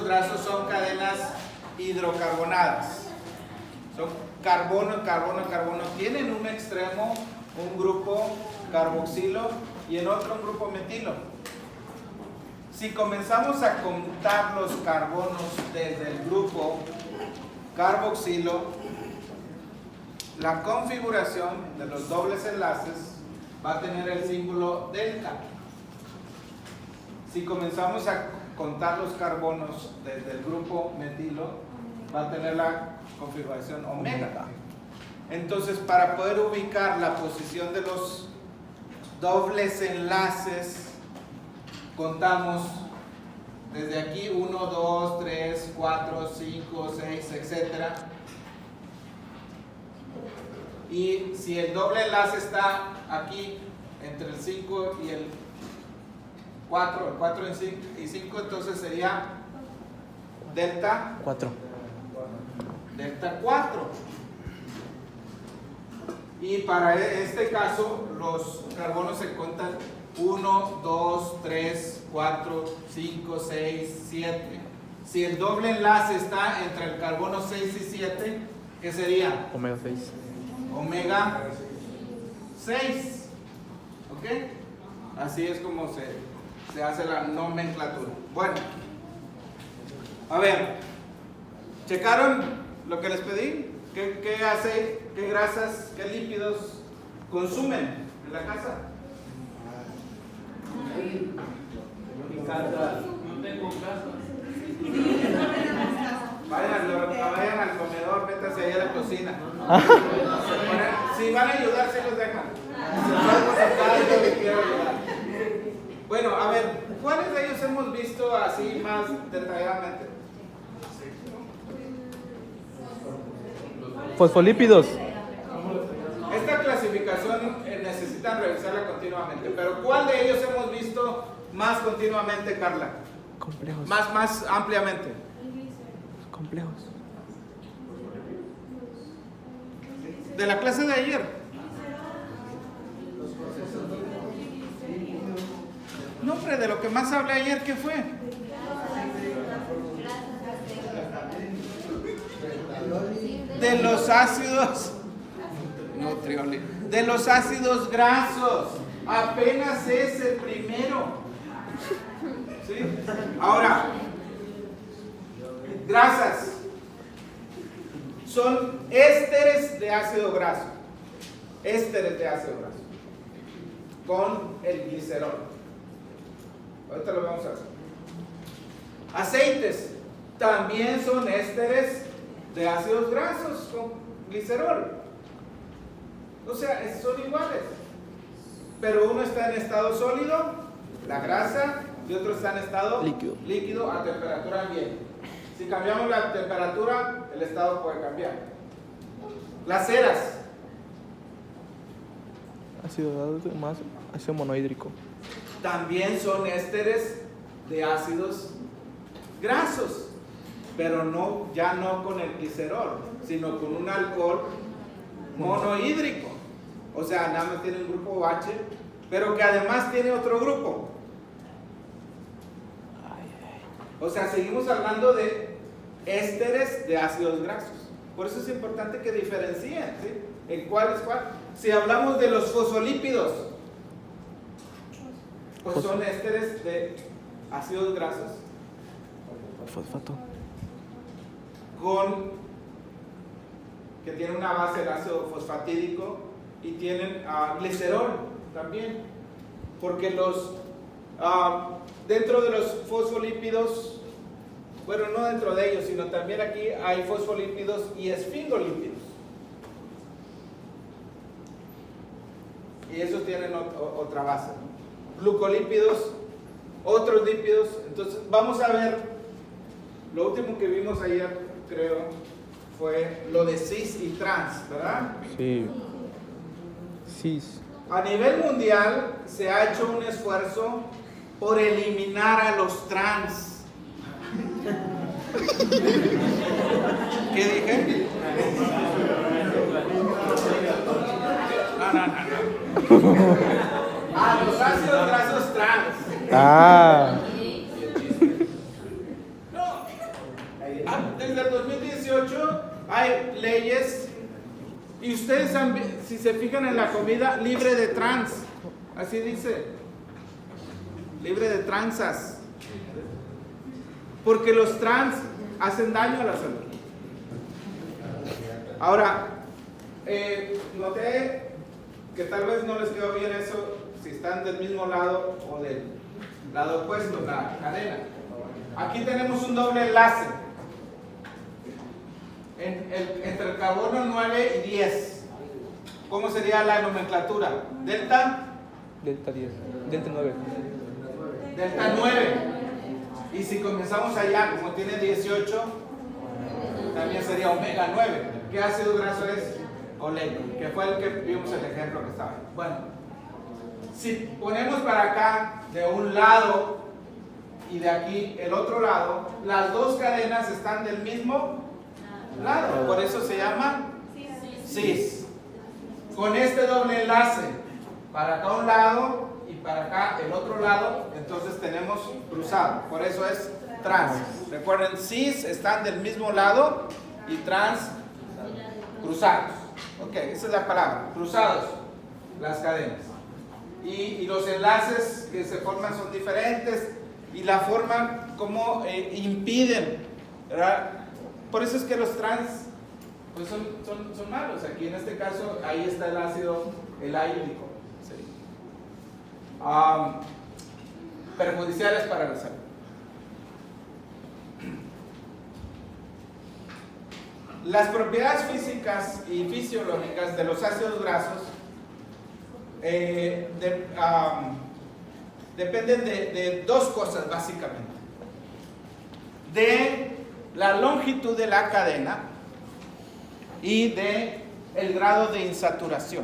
grasos son cadenas hidrocarbonadas. Son carbono, carbono, carbono. Tienen un extremo un grupo carboxilo y en otro un grupo metilo. Si comenzamos a contar los carbonos desde el grupo carboxilo, la configuración de los dobles enlaces va a tener el símbolo delta. Si comenzamos a contar los carbonos desde el grupo metilo, va a tener la configuración omega. Entonces, para poder ubicar la posición de los dobles enlaces, contamos desde aquí 1, 2, 3, 4, 5, 6, etc. Y si el doble enlace está aquí entre el 5 y el 4, el 4 y 5, entonces sería delta 4. Delta 4. Y para este caso, los carbonos se cuentan 1, 2, 3, 4, 5, 6, 7. Si el doble enlace está entre el carbono 6 y 7, ¿qué sería? Omega 6. Omega 6. ¿Ok? Así es como se hace la nomenclatura. Bueno, a ver, ¿checaron lo que les pedí? ¿Qué hace, qué grasas, qué lípidos consumen en la casa? Mi casa, no tengo casa. Vayan al comedor, métanse ahí a la cocina. Si van a ayudar, se los dejan. Yo les quiero ayudar. Bueno, a ver, ¿cuáles de ellos hemos visto así más detalladamente? Fosfolípidos. Esta clasificación necesitan revisarla continuamente, pero ¿cuál de ellos hemos visto más continuamente, Carla? Complejos. Más ampliamente. Complejos. De la clase de ayer. No, hombre, de lo que más hablé ayer, ¿qué fue? De los ácidos, no, trioli, de los ácidos grasos, apenas es el primero. ¿Sí? Ahora, grasas son ésteres de ácido graso, ésteres de ácido graso, con el glicerol. Ahorita lo vamos a ver. Aceites también son ésteres de ácidos grasos con glicerol. O sea, son iguales. Pero uno está en estado sólido, la grasa, y otro está en estado líquido a temperatura ambiente. Si cambiamos la temperatura, el estado puede cambiar. Las ceras. Ácido más ácido monohídrico. También son ésteres de ácidos grasos. Pero no, ya no con el glicerol, sino con un alcohol monohídrico. O sea, nada más tiene un grupo H, pero que además tiene otro grupo. O sea, seguimos hablando de ésteres de ácidos grasos. Por eso es importante que diferencien, ¿sí? ¿En cuál es cuál? Si hablamos de los fosfolípidos, pues son ésteres de ácidos grasos. Fosfato. Que tiene una base del ácido fosfatídico y tienen glicerol también, porque dentro de los fosfolípidos, bueno, no dentro de ellos, sino también aquí hay fosfolípidos y esfingolípidos, y esos tienen otra base, ¿no? Glucolípidos, otros lípidos. Entonces vamos a ver lo último que vimos ayer, creo, fue lo de cis y trans, ¿verdad? Sí. Cis. A nivel mundial se ha hecho un esfuerzo por eliminar a los trans. ¿Qué dije? No. A los ácidos grasos trans. Ah. Y ustedes, si se fijan en la comida, libre de trans. Así dice. Libre de transas. Porque los trans hacen daño a la salud. Ahora, noté que tal vez no les quedó bien eso si están del mismo lado o del lado opuesto, la cadena. Aquí tenemos un doble enlace entre el carbono 9 y 10. ¿Cómo sería la nomenclatura? Delta. Delta 10. Delta 9. Delta 9. Y si comenzamos allá, como tiene 18, también sería omega 9. ¿Qué ácido graso es? Oleico, que fue el que vimos el ejemplo que estaba ahí. Bueno, si ponemos para acá de un lado y de aquí el otro lado, las dos cadenas están del mismo lado, por eso se llama cis. Con este doble enlace, para acá un lado y para acá el otro lado, entonces tenemos cruzado, por eso es trans. Recuerden, cis están del mismo lado y trans cruzados. Ok, esa es la palabra, cruzados, las cadenas. Y los enlaces que se forman son diferentes y la forma como impiden, ¿verdad? Por eso es que los trans pues son malos. Aquí en este caso, ahí está el ácido, el ahídrico. ¿Sí? Perjudiciales para la salud. Las propiedades físicas y fisiológicas de los ácidos grasos dependen de dos cosas básicamente: de la longitud de la cadena y de el grado de insaturación.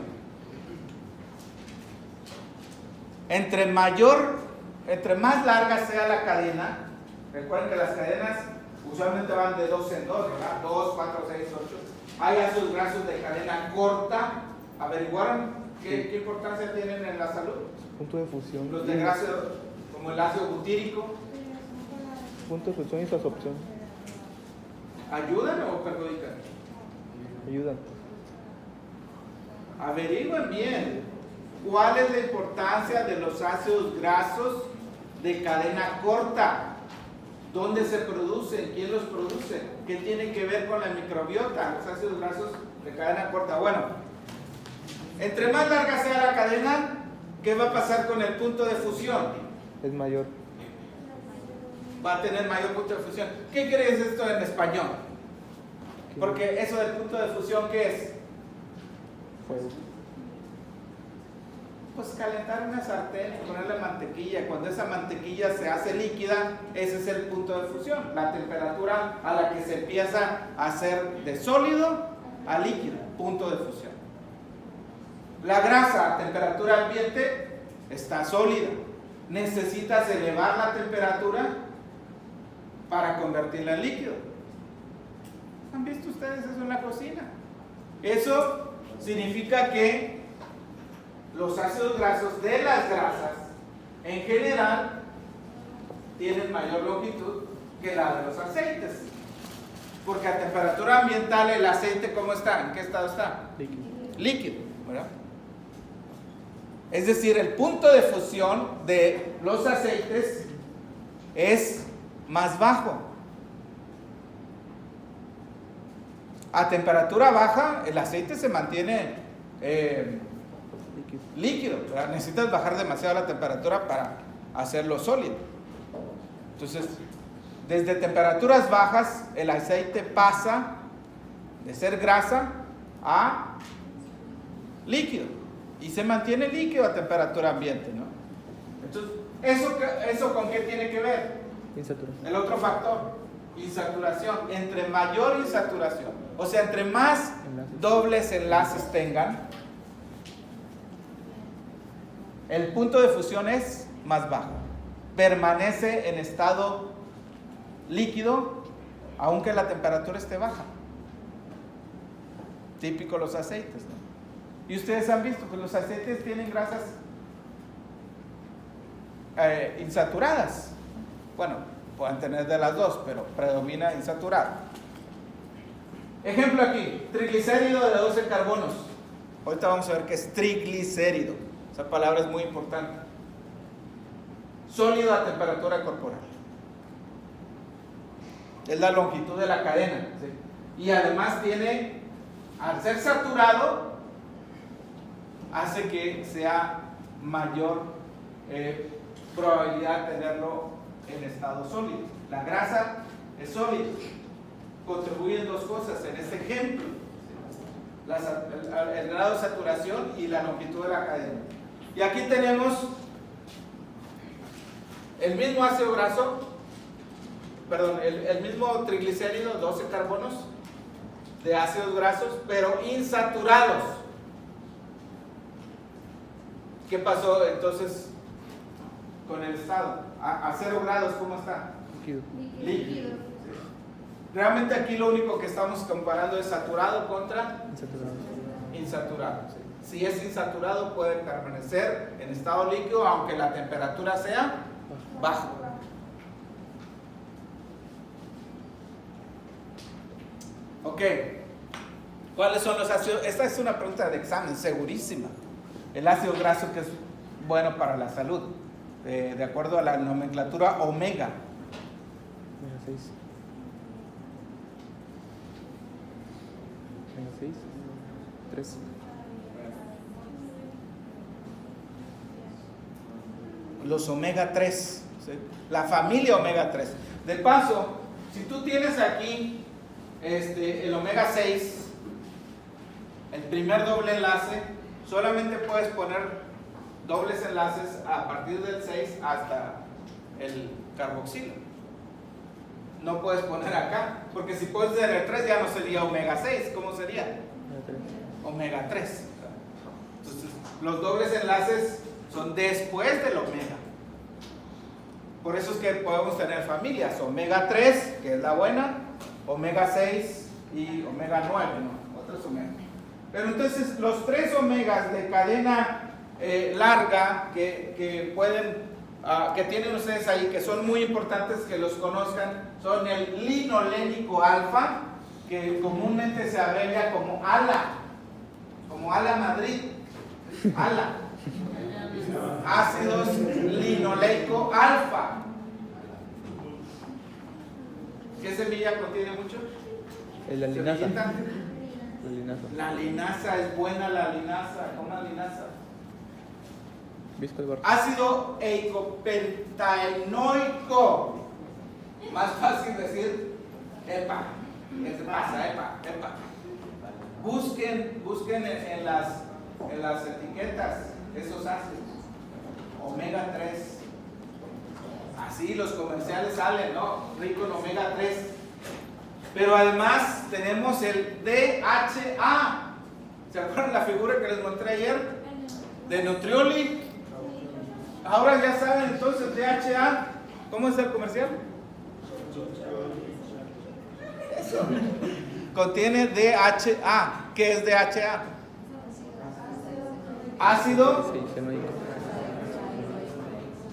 Entre más larga sea la cadena, recuerden que las cadenas usualmente van de 2 en 2, ¿verdad? 2, 4, 6, 8. Hay ácidos grasos de cadena corta. ¿Averiguaron qué importancia tienen en la salud? Punto de fusión. Los de graso, como el ácido butírico. Punto de fusión y su absorción. ¿Ayudan o perjudican? Ayudan. Averigüen bien cuál es la importancia de los ácidos grasos de cadena corta. ¿Dónde se producen? ¿Quién los produce? ¿Qué tiene que ver con la microbiota? Los ácidos grasos de cadena corta. Bueno, entre más larga sea la cadena, ¿qué va a pasar con el punto de fusión? Es mayor. Va a tener mayor punto de fusión. ¿Qué quiere decir esto en español? Porque eso del punto de fusión, ¿qué es? Fuego. Pues calentar una sartén y ponerle mantequilla. Cuando esa mantequilla se hace líquida, ese es el punto de fusión. La temperatura a la que se empieza a hacer de sólido a líquido. Punto de fusión. La grasa a temperatura ambiente está sólida. Necesitas elevar la temperatura para convertirla en líquido. ¿Han visto ustedes eso en la cocina? Eso significa que los ácidos grasos de las grasas en general tienen mayor longitud que la de los aceites, porque a temperatura ambiental el aceite, ¿cómo está? ¿En qué estado está? Líquido. Líquido, ¿verdad? Es decir, el punto de fusión de los aceites es más bajo. A temperatura baja el aceite se mantiene líquido, ¿verdad? Necesitas bajar demasiado la temperatura para hacerlo sólido. Entonces, desde temperaturas bajas el aceite pasa de ser grasa a líquido y se mantiene líquido a temperatura ambiente, ¿no? Entonces, ¿eso con qué tiene que ver? Insaturación. El otro factor, insaturación. Entre mayor insaturación, o sea, entre más dobles enlaces tengan, el punto de fusión es más bajo. Permanece en estado líquido aunque la temperatura esté baja. Típico los aceites, ¿no? Y ustedes han visto que los aceites tienen grasas insaturadas. Bueno, pueden tener de las dos, pero predomina insaturada. Ejemplo aquí, triglicérido de 12 carbonos. Ahorita vamos a ver qué es triglicérido. Esa palabra es muy importante. Sólido a temperatura corporal. Es la longitud de la cadena. ¿Sí? Y además tiene, al ser saturado, hace que sea mayor probabilidad de tenerlo en estado sólido. La grasa es sólida. Contribuyen dos cosas en este ejemplo: el grado de saturación y la longitud de la cadena. Y aquí tenemos el mismo ácido graso, perdón, el mismo triglicérido, 12 carbonos de ácidos grasos, pero insaturados. ¿Qué pasó entonces con el estado? A 0 grados, ¿cómo está? Líquido. Realmente aquí lo único que estamos comparando es saturado contra insaturado. Si es insaturado puede permanecer en estado líquido aunque la temperatura sea baja. Ok. ¿Cuáles son los ácidos? Esta es una pregunta de examen, segurísima. El ácido graso que es bueno para la salud, de acuerdo a la nomenclatura omega. 6. 3. Los omega 3, ¿sí? La familia omega 3. De paso, si tú tienes aquí el omega 6, el primer doble enlace, solamente puedes poner dobles enlaces a partir del 6 hasta el carboxilo. No puedes poner acá, porque si puedes tener el 3 ya no sería omega 6, ¿cómo sería? Omega 3. Entonces, los dobles enlaces son después del omega. Por eso es que podemos tener familias: omega 3, que es la buena, omega 6 y omega 9, ¿no? Otros omega. Pero entonces los tres omegas de cadena larga que pueden que tienen ustedes ahí, que son muy importantes que los conozcan, son el linolénico alfa, que comúnmente se abrevia como ALA Madrid, ALA, ácidos linoleico alfa. ¿Qué semilla contiene mucho? La linaza. ¿Semillita? La linaza. La linaza es buena, la linaza. ¿Cómo la linaza? Visco el barco. Ácido eicopentaenoico. Más fácil decir EPA. ¿Qué te pasa? EPA. Busquen en las etiquetas esos ácidos. Omega 3. Así los comerciales salen, ¿no? Rico en omega 3. Pero además tenemos el DHA. ¿Se acuerdan la figura que les mostré ayer? De Nutrioli. Ahora ya saben entonces DHA. ¿Cómo es el comercial? Eso. Contiene DHA. ¿Qué es DHA? Ácido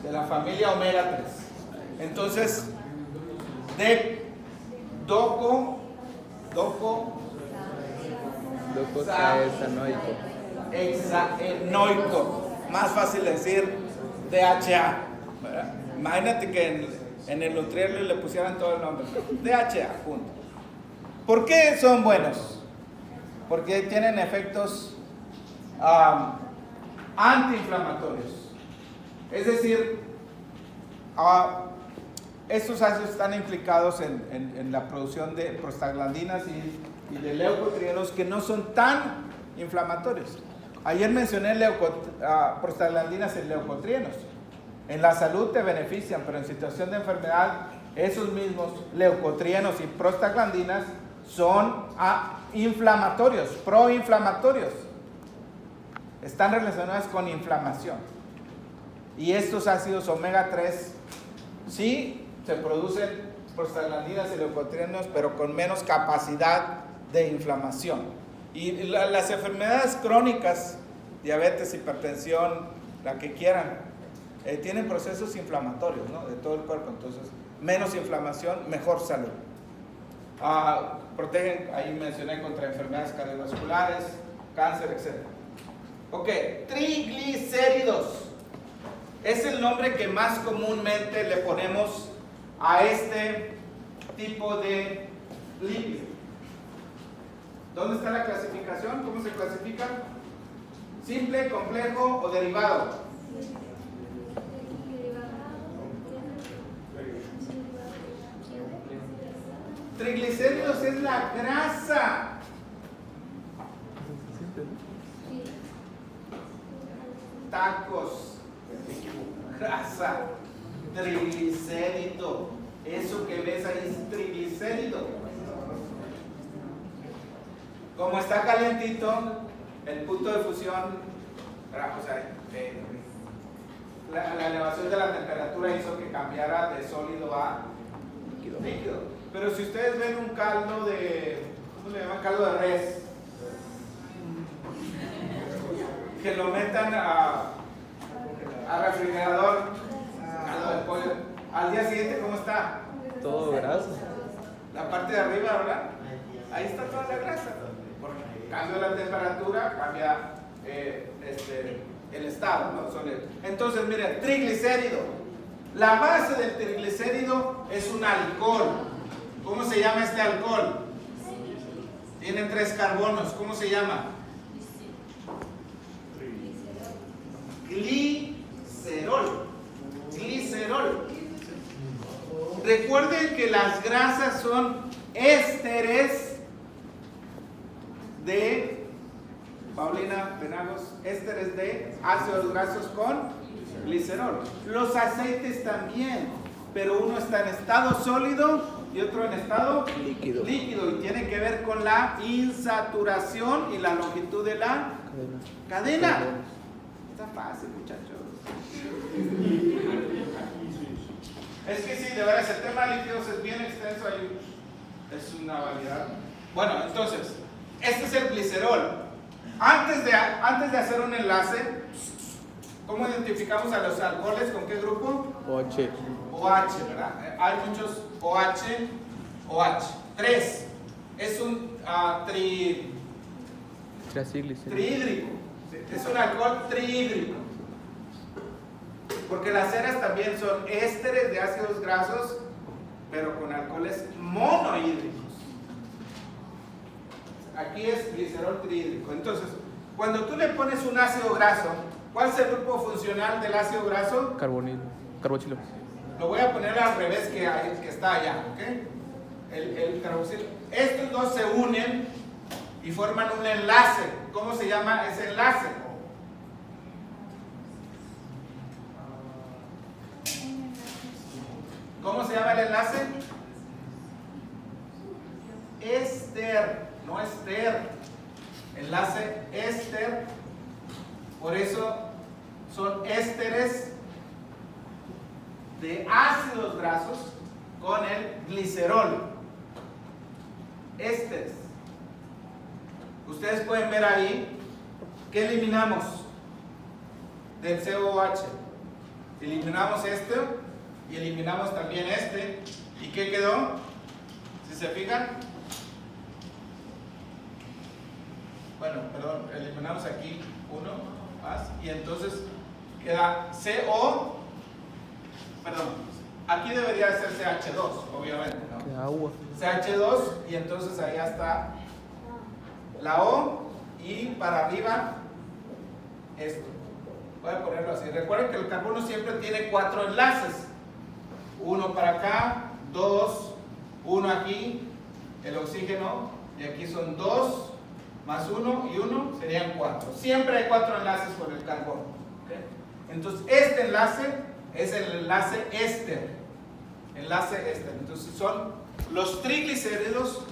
de la familia omega 3. Entonces, hexaenoico. Más fácil decir DHA, ¿verdad? Imagínate que en el Nutrioli le pusieran todo el nombre. DHA, punto. ¿Por qué son buenos? Porque tienen efectos antiinflamatorios. Es decir, estos ácidos están implicados en la producción de prostaglandinas y de leucotrienos que no son tan inflamatorios. Ayer mencioné prostaglandinas y leucotrienos. En la salud te benefician, pero en situación de enfermedad, esos mismos leucotrienos y prostaglandinas son inflamatorios, proinflamatorios. Están relacionados con inflamación. Y estos ácidos omega 3 sí se producen prostaglandinas y leucotrienos, pero con menos capacidad de inflamación. Y las enfermedades crónicas, diabetes, hipertensión, la que quieran, tienen procesos inflamatorios, ¿no? De todo el cuerpo. Entonces, menos inflamación, mejor salud. protegen, ahí mencioné, contra enfermedades cardiovasculares, cáncer, etc. Ok, triglicéridos. Es el nombre que más comúnmente le ponemos a este tipo de lípido. ¿Dónde está la clasificación? ¿Cómo se clasifica? ¿Simple, complejo o derivado? Triglicéridos es la grasa. Tacos, grasa, triglicérido. Eso que ves ahí es triglicérido. Como está calientito, el punto de fusión, o sea, la elevación de la temperatura hizo que cambiara de sólido a líquido. Pero si ustedes ven un caldo de, ¿cómo le llaman? Caldo de res, que lo metan a refrigerador, caldo de pollo, al día siguiente, ¿cómo está? Todo graso. La parte de arriba, ¿verdad? Ahí está toda la grasa. Por cambio de la temperatura, cambia el estado, ¿no? Entonces, miren, triglicérido. La base del triglicérido es un alcohol. ¿Cómo se llama este alcohol? Tiene 3 carbonos. ¿Cómo se llama? Glicerol. Glicerol. Recuerden que las grasas son ésteres de, Paulina Penagos, ésteres de ácidos grasos con glicerol. Los aceites también, pero uno está en estado sólido y otro en estado líquido, y tiene que ver con la insaturación y la longitud de la cadena. Está fácil, muchachos. Es que sí, de verdad, el tema de líquidos es bien extenso, es una variedad. Bueno, entonces, este es el glicerol. Antes de hacer un enlace, ¿cómo identificamos a los alcoholes? ¿Con qué grupo? OH. OH, ¿verdad? Hay muchos OH. 3. Es un trihídrico. Es un alcohol trihídrico. Porque las ceras también son ésteres de ácidos grasos, pero con alcoholes monohídricos. Aquí es glicerol trihídrico. Entonces, cuando tú le pones un ácido graso, ¿cuál es el grupo funcional del ácido graso? Carboxilo. Lo voy a poner al revés que está allá, ¿ok? El carboxilo. Estos dos se unen y forman un enlace. ¿Cómo se llama ese enlace? ¿Cómo se llama el enlace? Éster, no ester. Enlace éster. Por eso son ésteres de ácidos grasos con el glicerol. Ésteres. Ustedes pueden ver ahí que eliminamos del COH. Eliminamos este y eliminamos también este. ¿Y qué quedó? Si se fijan. Bueno, perdón, eliminamos aquí uno más y entonces queda CO. Perdón, aquí debería ser CH2, obviamente, ¿no? Queda agua. CH2 y entonces allá está la O y para arriba esto. Voy a ponerlo así. Recuerden que el carbono siempre tiene 4 enlaces. Uno para acá, 2, uno aquí, el oxígeno, y aquí son 2 más 1 y 1 serían 4. Siempre hay 4 enlaces con el carbono. ¿Okay? Entonces este enlace es el enlace éster. Enlace éster. Entonces son los triglicéridos.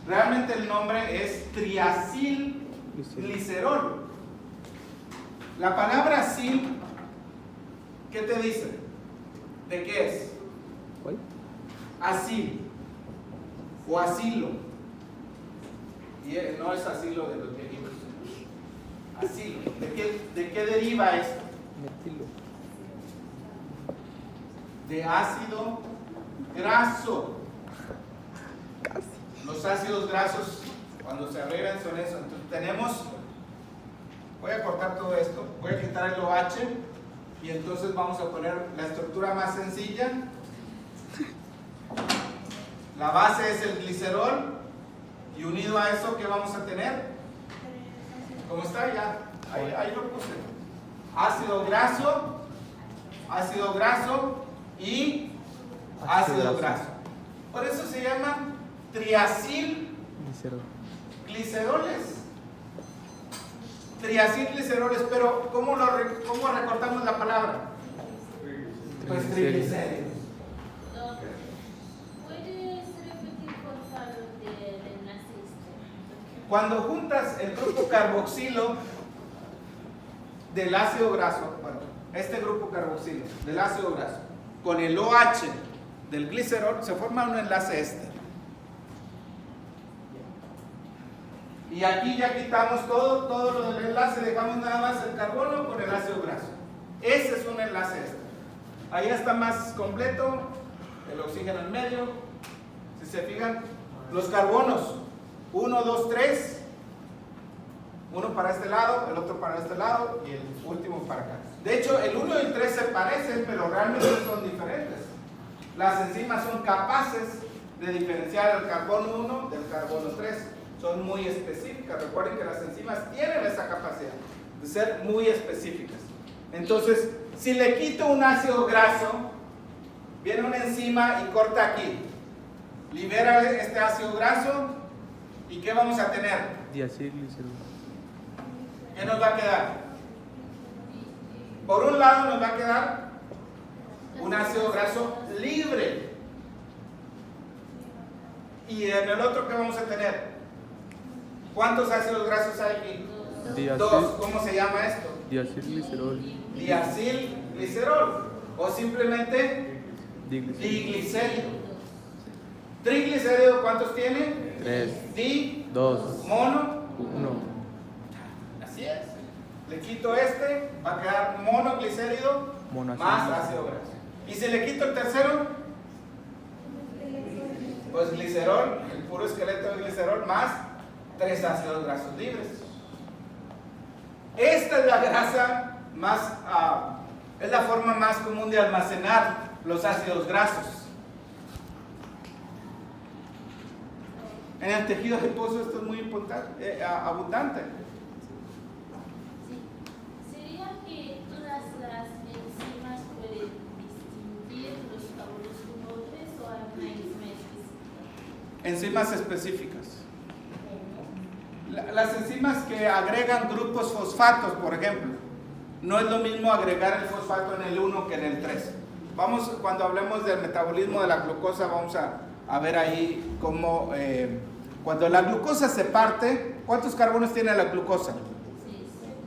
Realmente el nombre es triacilglicerol. La palabra acil, ¿qué te dice? ¿De qué es? ¿Cuál? Acil o asilo. Y no es asilo de los viejitos. Asilo. ¿De qué deriva esto? Metilo. De ácido graso. Los ácidos grasos, cuando se agregan, son eso. Entonces tenemos, voy a cortar todo esto, voy a quitar el OH y entonces vamos a poner la estructura más sencilla. La base es el glicerol y unido a eso, ¿qué vamos a tener? ¿Cómo está? Ya, ahí lo puse. Ácido graso y ácido graso. Por eso se llama triacilgliceroles. Triacilgliceroles, pero ¿cómo recortamos la palabra? Pues triglicéridos. ¿Puedes repetir por favor del enlace este? Cuando juntas el grupo carboxilo del ácido graso, bueno, este grupo carboxilo del ácido graso con el OH del glicerol, se forma un enlace éster. Y aquí ya quitamos todo lo del enlace, dejamos nada más el carbono con el ácido graso. Ese es un enlace éster. Ahí está más completo, el oxígeno en medio. Si se fijan, los carbonos 1, 2, 3, uno para este lado, el otro para este lado y el último para acá. De hecho, el 1 y el 3 se parecen, pero realmente son diferentes. Las enzimas son capaces de diferenciar el carbono 1 del carbono 3. Son muy específicas. Recuerden que las enzimas tienen esa capacidad de ser muy específicas. Entonces, si le quito un ácido graso, viene una enzima y corta aquí. Libera este ácido graso y ¿qué vamos a tener? Diacilglicerol. ¿Qué nos va a quedar? Por un lado nos va a quedar un ácido graso libre. Y en el otro, ¿qué vamos a tener? ¿Cuántos ácidos grasos hay aquí? Dos. ¿Cómo se llama esto? Diacilglicerol. Diacilglicerol. O simplemente diglicérido. Triglicérido, ¿cuántos tiene? 3, Di, 2, mono. 1. Así es. Le quito este, va a quedar monoglicérido más ácido graso. Y si le quito el tercero, pues glicerol, el puro esqueleto de glicerol más 3 ácidos grasos libres. Esta es la grasa más, es la forma más común de almacenar los ácidos grasos. En el tejido adiposo esto es muy importante, abundante. Sí. ¿Sería que todas las enzimas pueden distinguir los carbonos fumadores o hay una enzima específica? Enzimas específicas. Las enzimas que agregan grupos fosfatos, por ejemplo, no es lo mismo agregar el fosfato en el 1 que en el 3. Cuando hablemos del metabolismo de la glucosa, vamos a ver ahí cómo, cuando la glucosa se parte, ¿cuántos carbonos tiene la glucosa?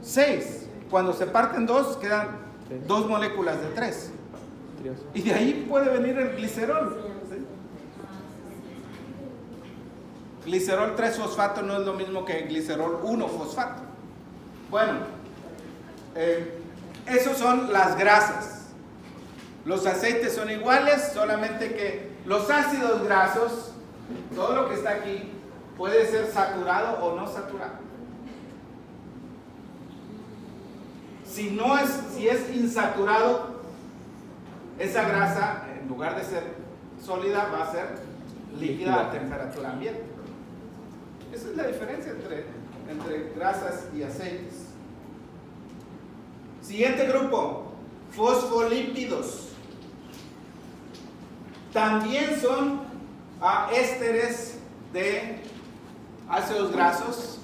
6. Cuando se parten 2, quedan 2 moléculas de 3. Y de ahí puede venir el glicerol. Glicerol 3-fosfato no es lo mismo que glicerol 1-fosfato. Bueno, esos son las grasas. Los aceites son iguales, solamente que los ácidos grasos, todo lo que está aquí, puede ser saturado o no saturado. Si es insaturado, esa grasa, en lugar de ser sólida, va a ser líquida a temperatura ambiente. Esa es la diferencia entre grasas y aceites. Siguiente grupo, fosfolípidos. También son ésteres de ácidos grasos,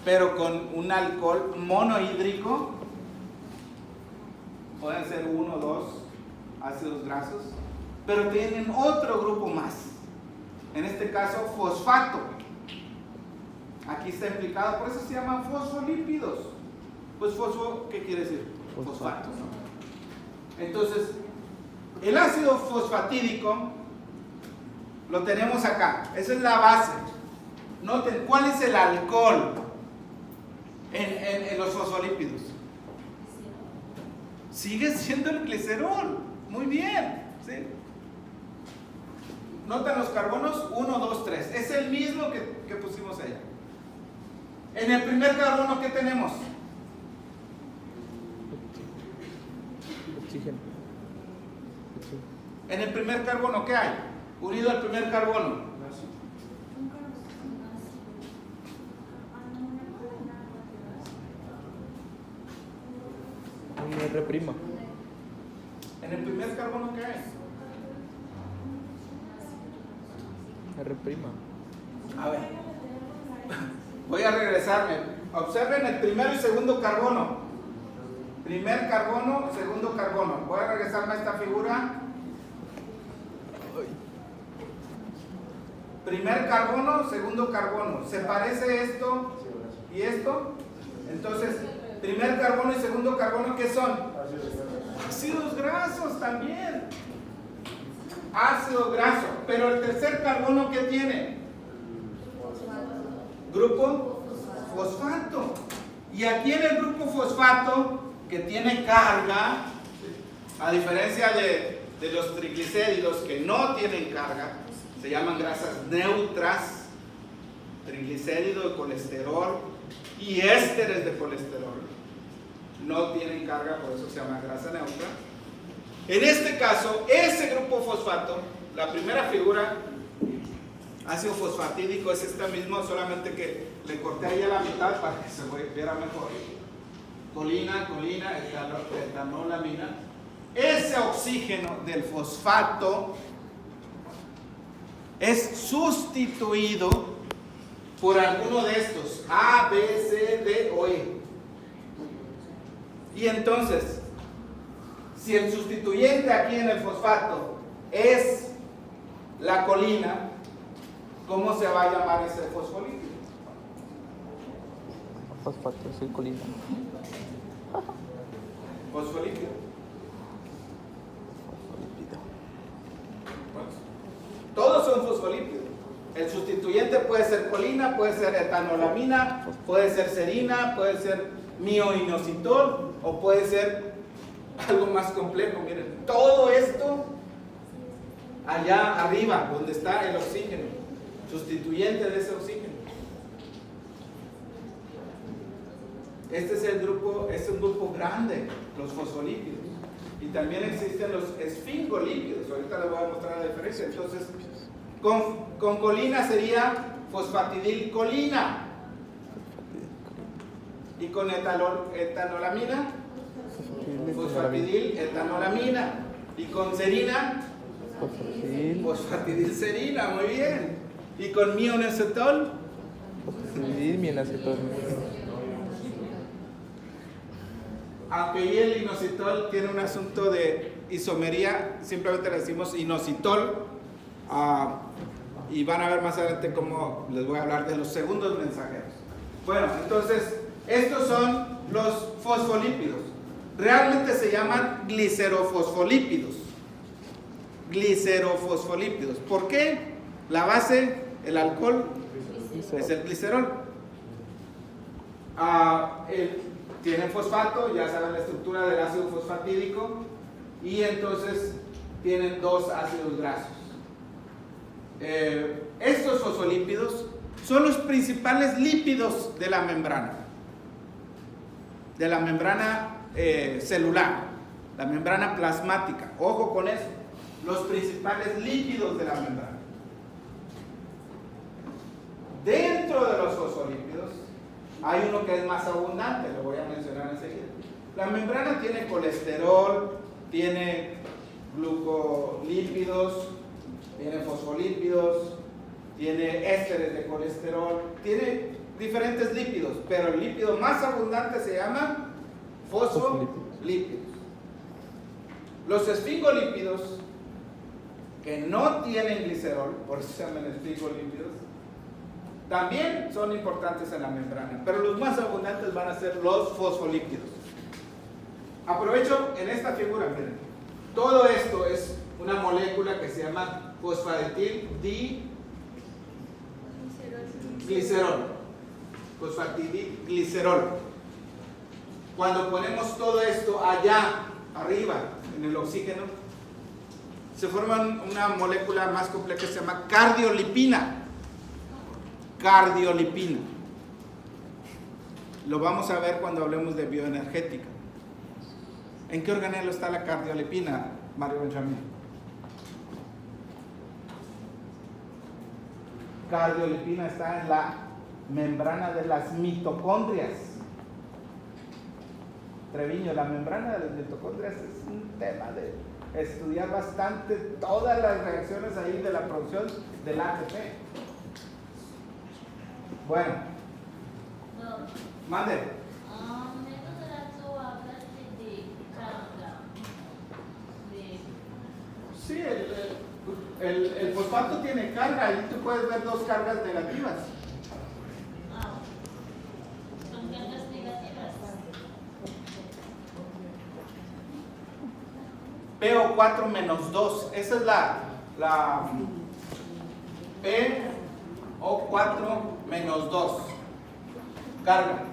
pero con un alcohol monohídrico. Pueden ser 1 o 2 ácidos grasos, pero tienen otro grupo más. En este caso, fosfato. Aquí está implicado, por eso se llaman fosfolípidos. Pues fosfo, ¿qué quiere decir? Fosfato, ¿no? Entonces, el ácido fosfatídico lo tenemos acá. Esa es la base. Noten, ¿cuál es el alcohol en los fosfolípidos? Sigue siendo el glicerol. Muy bien, ¿sí? ¿Notan los carbonos? 1, 2, 3. Es el mismo que pusimos allá. En el primer carbono, ¿qué tenemos? Oxígeno. En el primer carbono, ¿qué hay? Unido al primer carbono. Un R'. En el primer carbono, ¿qué hay? R'. A ver. Voy a regresarme. Observen el primero y segundo carbono. Primer carbono, segundo carbono. Voy a regresarme a esta figura. Primer carbono, segundo carbono. ¿Se parece esto y esto? Entonces, primer carbono y segundo carbono, ¿qué son? Ácidos grasos también. Ácido graso. Pero el tercer carbono, ¿qué tiene? Grupo fosfato. Y aquí en el grupo fosfato, que tiene carga, a diferencia de los triglicéridos que no tienen carga, se llaman grasas neutras, triglicérido de colesterol y ésteres de colesterol. No tienen carga, por eso se llama grasa neutra. En este caso, ese grupo fosfato, la primera figura, ácido fosfatídico es esta misma, solamente que le corté ahí a la mitad para que se viera mejor. Colina, etanolamina. Ese oxígeno del fosfato es sustituido por alguno de estos, A, B, C, D o E. Y entonces, si el sustituyente aquí en el fosfato es la colina, ¿cómo se va a llamar ese fosfolípido? Fosfato, sí, colina. Fosfolípido. Todos son fosfolípidos. El sustituyente puede ser colina, puede ser etanolamina, puede ser serina, puede ser mioinositol o puede ser algo más complejo. Miren, todo esto allá arriba, donde está el oxígeno, sustituyente de ese oxígeno. Este es el grupo, es un grupo grande, los fosfolípidos. Y también existen los esfingolípidos. Ahorita les voy a mostrar la diferencia. Entonces, con colina sería fosfatidilcolina. Y con etanolamina, fosfatidiletanolamina. Y con serina, fosfatidilserina. Muy bien. Y con mioinositol, Fosfatidilmienacetol. aunque ahí el inositol tiene un asunto de isomería, simplemente le decimos inositol, y van a ver más adelante cómo les voy a hablar de los segundos mensajeros. Bueno, entonces, estos son los fosfolípidos. Realmente se llaman glicerofosfolípidos. Glicerofosfolípidos. ¿Por qué? La base, el alcohol, es el glicerol. Tienen fosfato, ya saben la estructura del ácido fosfatídico, y entonces tienen dos ácidos grasos. Estos fosfolípidos son los principales lípidos de la membrana celular, la membrana plasmática. Ojo con eso, los principales lípidos de la membrana. Dentro de los fosfolípidos hay uno que es más abundante, lo voy a mencionar enseguida. La membrana tiene colesterol, tiene glucolípidos, tiene fosfolípidos, tiene ésteres de colesterol, tiene diferentes lípidos, pero el lípido más abundante se llama fosfolípidos. Los esfingolípidos, que no tienen glicerol, por eso se llaman esfingolípidos, también son importantes en la membrana, pero los más abundantes van a ser los fosfolípidos. Aprovecho en esta figura, miren, todo esto es una molécula que se llama fosfatidilglicerol. Fosfatidilglicerol. Cuando ponemos todo esto allá arriba en el oxígeno, se forma una molécula más compleja que se llama cardiolipina. Cardiolipina. Lo vamos a ver cuando hablemos de bioenergética. ¿En qué organelo está la cardiolipina, Mario Benjamín? Cardiolipina está en la membrana de las mitocondrias. Treviño, la membrana de las mitocondrias es un tema de estudiar bastante todas las reacciones ahí de la producción del ATP. Bueno, No. mande. Menos rato hablaste de carga. Sí, el fosfato tiene carga y tú puedes ver dos cargas negativas. Son cargas negativas. PO4 menos 2, esa es la PO4 menos 2, carga.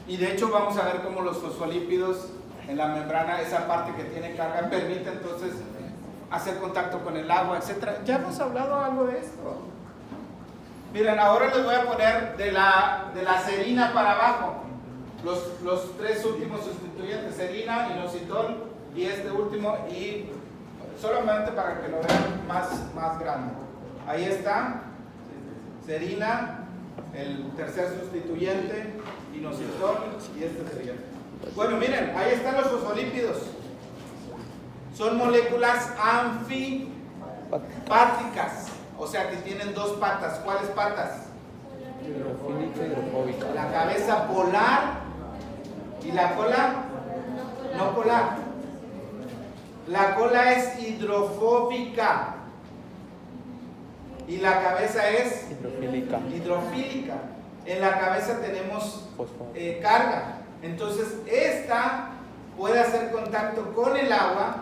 Y de hecho vamos a ver cómo los fosfolípidos en la membrana, esa parte que tiene carga, permite entonces hacer contacto con el agua, etc. Ya hemos hablado algo de esto. Miren, ahora les voy a poner de la serina para abajo. Los tres últimos sustituyentes, serina, inositol y este último, y solamente para que lo vean más grande. Ahí está, serina, el tercer sustituyente, inositol y este sería. Bueno, miren, ahí están los fosfolípidos. Son moléculas anfipáticas, o sea que tienen dos patas. ¿Cuáles patas? Hidrofílica, hidrofóbica. La cabeza polar y la cola no polar. La cola es hidrofóbica y la cabeza es Hidrofílica. hidrofílica. En la cabeza tenemos Fosfato. carga. Entonces, esta puede hacer contacto con el agua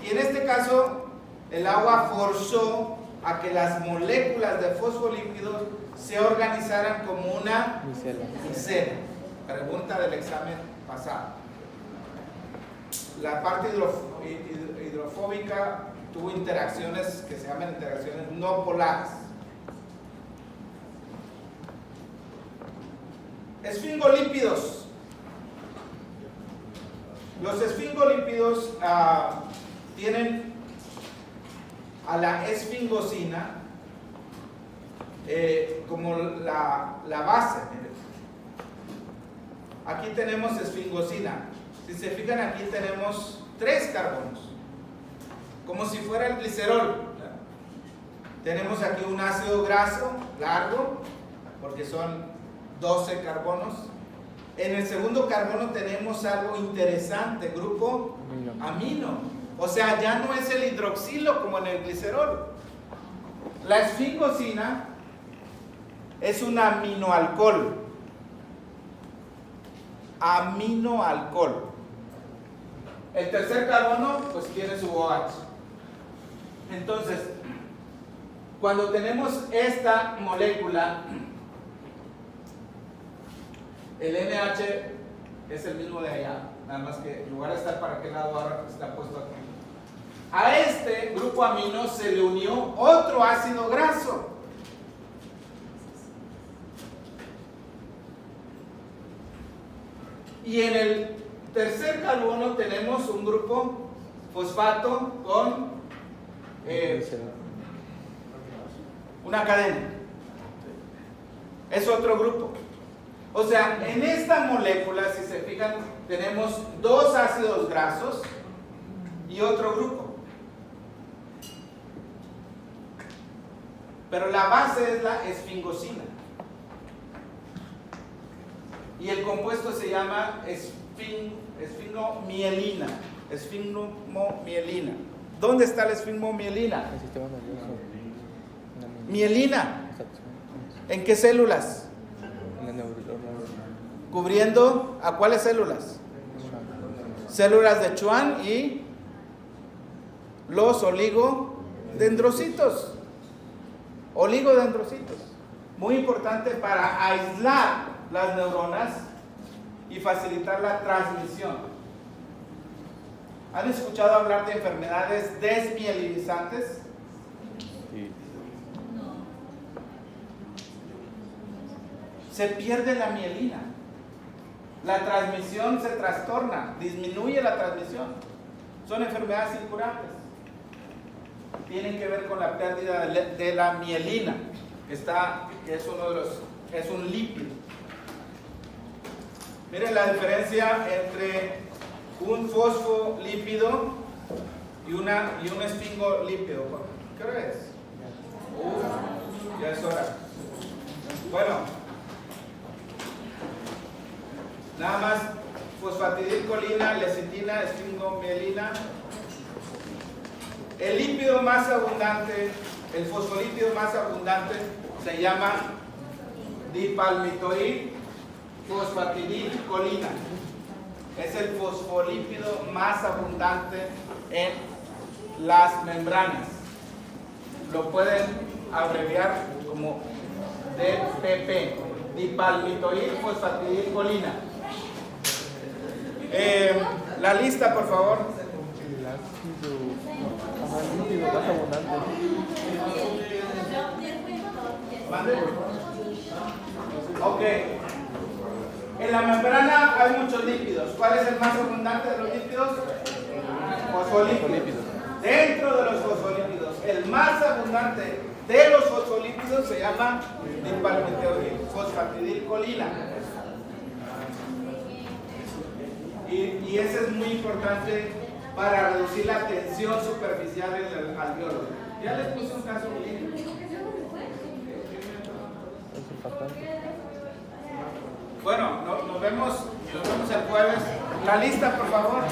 y en este caso el agua forzó a que las moléculas de fosfolípidos se organizaran como una Micela. micela. Pregunta del examen pasado. La parte hidrofóbica tuvo interacciones que se llaman interacciones no polares. Esfingolípidos. Los esfingolípidos tienen a la esfingosina como la base. Miren. Aquí tenemos esfingosina. Si se fijan, aquí tenemos 3 carbonos, como si fuera el glicerol. Tenemos aquí un ácido graso largo, porque son 12 carbonos. En el segundo carbono tenemos algo interesante, grupo amino. O sea, ya no es el hidroxilo como en el glicerol. La esfingosina es un aminoalcohol. Aminoalcohol. El tercer carbono pues tiene su OH. Entonces, cuando tenemos esta molécula, el NH es el mismo de allá, nada más que en lugar de estar para aquel lado ahora está puesto aquí. A este grupo amino se le unió otro ácido graso. Y en el tercer carbono tenemos un grupo fosfato con una cadena. Es otro grupo. O sea, en esta molécula, si se fijan, tenemos 2 ácidos grasos y otro grupo. Pero la base es la esfingosina. Y el compuesto se llama esfingmomielina. Esfingmomielina. ¿Dónde está la esfingmomielina? El sistema nervioso. Mielina. Exacto. ¿En qué células? En la neurona. ¿Cubriendo a cuáles células? Células de Schwann y los oligodendrocitos. Oligodendrocitos. Muy importante para aislar las neuronas y facilitar la transmisión. ¿Han escuchado hablar de enfermedades desmielinizantes? Sí. Se pierde la mielina. La transmisión se trastorna, disminuye la transmisión. Son enfermedades incurables. Tienen que ver con la pérdida de la mielina, que es un lípido. Miren la diferencia entre un fosfolípido y un esfingolípido. ¿Qué hora es? Ya es hora. Bueno, nada más fosfatidilcolina, lecitina, esfingomielina. El lípido más abundante, el fosfolípido más abundante se llama dipalmitoil fosfatidilcolina. Es el fosfolípido más abundante en las membranas. Lo pueden abreviar como DPP, dipalmitoil fosfatidilcolina. La lista, por favor. El ácido. Ajá, el lípido más abundante. ¿Mande? Ok. En la membrana hay muchos lípidos. ¿Cuál es el más abundante de los lípidos? Fosfolípidos. Dentro de los fosfolípidos, el más abundante de los fosfolípidos se llama dipalmitoil fosfatidilcolina. Y ese es muy importante para reducir la tensión superficial en el alveolo. Ya les puse un caso clínico. Es fatal. Bueno, nos vemos el jueves. La lista, por favor.